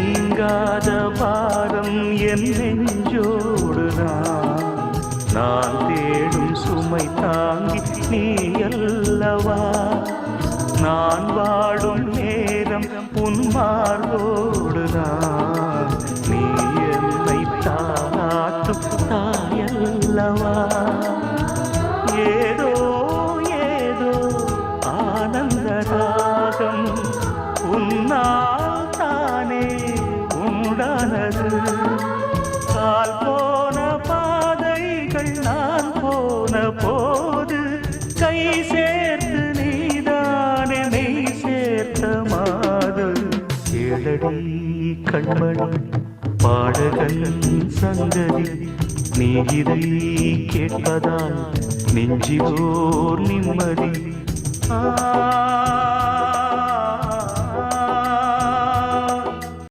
நீங்காத பாரம் என் நெஞ்சோடுதான். நான் தேடும் சுமை தாங்கி நீ அல்லவா. நான் வாடும் நேரம் உன் மார்போடுதான். நீ என்னை தாளாட்டும் தாயல்லவா. ஏதோ ஏதோ ஆனந்த ராகம் உன்னால் தானே உண்டானது. கால் போன பாதைகள் நான் போன போது கை சேர்த்து நீதானே மெய் சேர்த்த மாது. கேளடி கண்மணி பாடகன் சங்கதி, நீ இதை கேட்பதால் நெஞ்சிலோர் நிம்மதி.